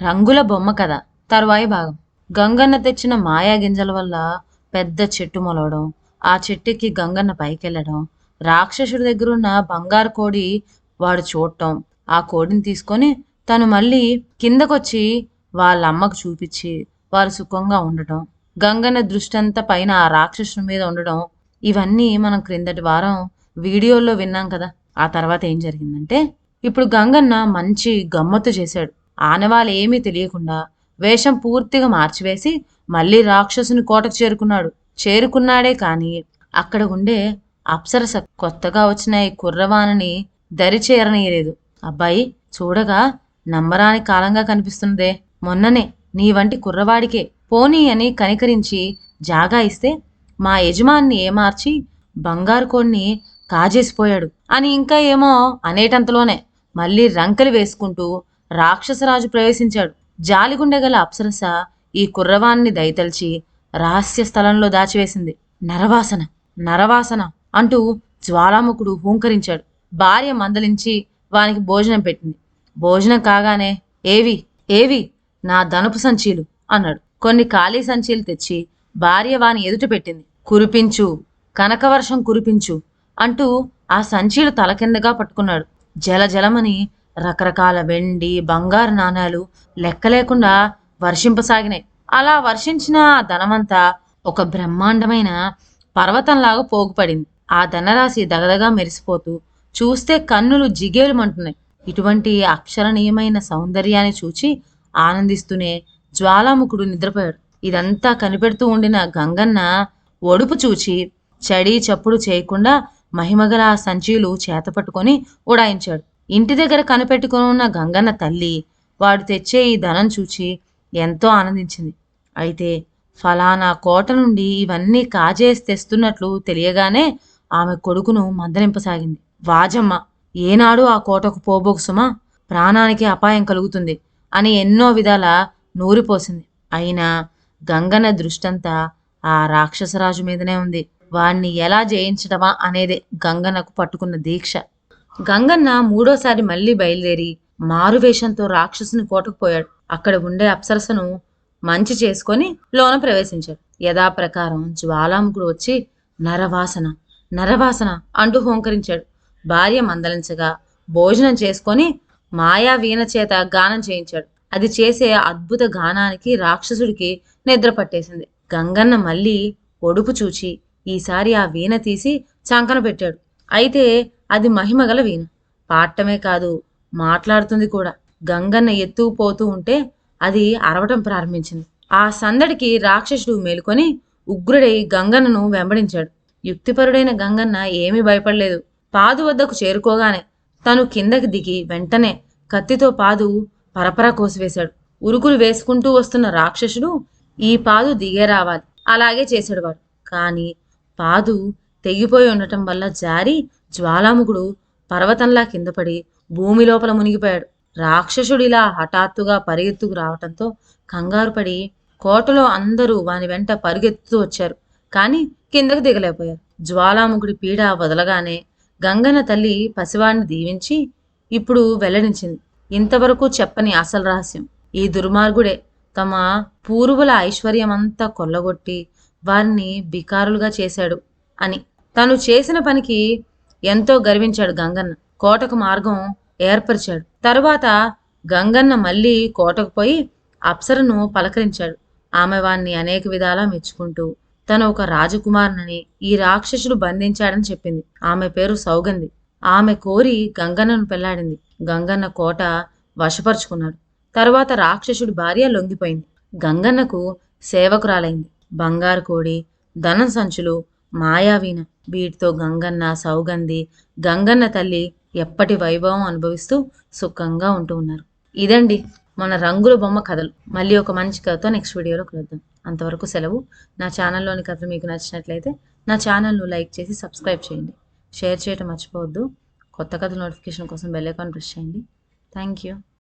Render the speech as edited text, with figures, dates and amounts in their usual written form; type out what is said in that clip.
రంగుల బొమ్మ కథ తరువాయి భాగం. గంగన్న తెచ్చిన మాయా గింజల వల్ల పెద్ద చెట్టు మొలవడం, ఆ చెట్టుకి గంగన్న పైకెళ్ళడం, రాక్షసుడి దగ్గరున్న బంగారు కోడి వాడు చూడటం, ఆ కోడిని తీసుకొని తను మళ్ళీ కిందకొచ్చి వాళ్ళ అమ్మకు చూపించి వారు సుఖంగా ఉండటం, గంగన్న దృష్టి అంతా పైన ఆ రాక్షసుడి మీద ఉండడం, ఇవన్నీ మనం క్రిందటి వారం వీడియోలో విన్నాం కదా. ఆ తర్వాత ఏం జరిగిందంటే, ఇప్పుడు గంగన్న మంచి గమ్మత్తు చేశాడు. ఆనవాళ్ళు ఏమీ తెలియకుండా వేషం పూర్తిగా మార్చివేసి మళ్ళీ రాక్షసుని కోటకు చేరుకున్నాడే కాని అక్కడ ఉండే అప్సరస కొత్తగా వచ్చిన ఈ కుర్రవాణని దరి చేరనీయలేదు. అబ్బాయి చూడగా నమ్మరాని కాలంగా కనిపిస్తుందే, మొన్ననే నీ వంటి కుర్రవాడికే పోనీ అని కనికరించి జాగా ఇస్తే మా యజమాన్ని ఏమార్చి బంగారు కోడిని కాజేసిపోయాడు అని ఇంకా ఏమో అనేటంతలోనే మళ్ళీ రంకెలు వేసుకుంటూ రాక్షసరాజు ప్రవేశించాడు. జాలిగుండెగల అప్సరస ఈ కుర్రవాన్ని దయతల్చి రహస్య స్థలంలో దాచివేసింది. నరవాసన నరవాసన అంటూ జ్వాలాముఖుడు హూంకరించాడు. భార్య మందలించి వానికి భోజనం పెట్టింది. భోజనం కాగానే ఏవి ఏవి నా ధనపు సంచీలు అన్నాడు. కొన్ని ఖాళీ సంచీలు తెచ్చి భార్య వాని ఎదుట పెట్టింది. కురిపించు, కనకవర్షం కురిపించు అంటూ ఆ సంచీలు తలకిందగా పట్టుకున్నాడు. జలజలమని రకరకాల వెండి బంగారు నాణాలు లెక్కలేకుండా వర్షింపసాగినాయి. అలా వర్షించిన ఆ ధనమంతా ఒక బ్రహ్మాండమైన పర్వతంలాగా పోగుపడింది. ఆ ధనరాశి దగదగా మెరిసిపోతూ చూస్తే కన్నులు జిగేలుమంటున్నాయి. ఇటువంటి అక్షరణీయమైన సౌందర్యాన్ని చూచి ఆనందిస్తూనే జ్వాలాముఖుడు నిద్రపోయాడు. ఇదంతా కనిపెడుతూ ఉండిన గంగన్న ఒడుపు చూచి చడి చప్పుడు చేయకుండా మహిమగల ఆ సంచీలు చేతపట్టుకొని ఉడాయించాడు. ఇంటి దగ్గర కనిపెట్టుకుని ఉన్న గంగన్న తల్లి వాడు తెచ్చే ఈ ధనం చూచి ఎంతో ఆనందించింది. అయితే ఫలానా కోట నుండి ఇవన్నీ కాజేసి తెస్తున్నట్లు తెలియగానే ఆమె కొడుకును మందలింపసాగింది. వాజమ్మ, ఏనాడు ఆ కోటకు పోబోకు సుమా, ప్రాణానికి అపాయం కలుగుతుంది అని ఎన్నో విధాల నూరిపోసింది. అయినా గంగన్న దృష్టంతా ఆ రాక్షసరాజు మీదనే ఉంది. వాణ్ణి ఎలా జయించడమా అనేదే గంగన్నకు పట్టుకున్న దీక్ష. గంగన్న మూడోసారి మళ్ళీ బయలుదేరి మారువేషంతో రాక్షసుని కోటకు పోయాడు. అక్కడ ఉండే అప్సరసను మంచి చేసుకొని లోన ప్రవేశించాడు. యథాప్రకారం జ్వాలాముఖుడు వచ్చి నరవాసన నరవాసన అంటూ హోంకరించాడు. భార్య మందలించగా భోజనం చేసుకొని మాయా వీణ చేత గానం చేయించాడు. అది చేసే అద్భుత గానానికి రాక్షసుడికి నిద్ర పట్టేసింది. గంగన్న మళ్ళీ ఒడుపు చూచి ఈసారి ఆ వీణ తీసి చంకన పెట్టాడు. అయితే అది మహిమగల వీణ. పాడటమే కాదు, మాట్లాడుతుంది కూడా. గంగన్న ఎత్తుకుపోతూ ఉంటే అది అరవటం ప్రారంభించింది. ఆ సందడికి రాక్షసుడు మేలుకొని ఉగ్రుడై గంగన్నను వెంబడించాడు. యుక్తిపరుడైన గంగన్న ఏమీ భయపడలేదు. పాదు వద్దకు చేరుకోగానే తను కిందకి దిగి వెంటనే కత్తితో పాదు పరపరా కోసివేశాడు. ఉరుకులు వేసుకుంటూ వస్తున్న రాక్షసుడు ఈ పాదు దిగే రావాలి, అలాగే చేశాడు వాడు. కానీ పాదు తెగిపోయి ఉండటం వల్ల జారి జ్వాలాముఖుడు పర్వతంలా కిందపడి భూమి లోపల మునిగిపోయాడు. రాక్షసుడిలా హఠాత్తుగా పరిగెత్తుకు రావటంతో కంగారు పడి కోటలో అందరూ వాని వెంట పరిగెత్తుతూ వచ్చారు. కానీ కిందకు దిగలేకపోయారు. జ్వాలాముఖుడి పీడ వదలగానే గంగన్న తల్లి పసివాడిని దీవించి ఇప్పుడు వెల్లడించింది ఇంతవరకు చెప్పని అసలు రహస్యం. ఈ దుర్మార్గుడే తమ పూర్వుల ఐశ్వర్యమంతా కొల్లగొట్టి వారిని బికారులుగా చేశాడు అని. తను చేసిన పనికి ఎంతో గర్వించాడు గంగన్న. కోటకు మార్గం ఏర్పరిచాడు. తరువాత గంగన్న మళ్ళీ కోటకు పోయి అప్సరను పలకరించాడు. ఆమె వాణ్ణి అనేక విధాలా మెచ్చుకుంటూ తను ఒక రాజకుమారునని ఈ రాక్షసుడు బంధించాడని చెప్పింది. ఆమె పేరు సౌగంధి. ఆమె కోరి గంగన్నను పెళ్లాడింది. గంగన్న కోట వశపరుచుకున్నాడు. తరువాత రాక్షసుడి భార్య లొంగిపోయింది. గంగన్నకు సేవకురాలైంది. బంగారు కోడి, ధనం సంచులు, మాయావీణ, వీటితో గంగన్న సౌగంధి గంగన్న తల్లి ఎప్పటి వైభవం అనుభవిస్తూ సుఖంగా ఉంటూ ఉన్నారు. ఇదండి మన రంగుల బొమ్మ కథలు. మళ్ళీ ఒక మంచి కథతో నెక్స్ట్ వీడియోలో కలుద్దాం. అంతవరకు సెలవు. నా ఛానల్లోని కథలు మీకు నచ్చినట్లయితే నా ఛానల్ను లైక్ చేసి సబ్స్క్రైబ్ చేయండి. షేర్ చేయటం మర్చిపోవద్దు. కొత్త కథల నోటిఫికేషన్ కోసం బెల్ ఐకాన్ ప్రెస్ చేయండి. Thank you.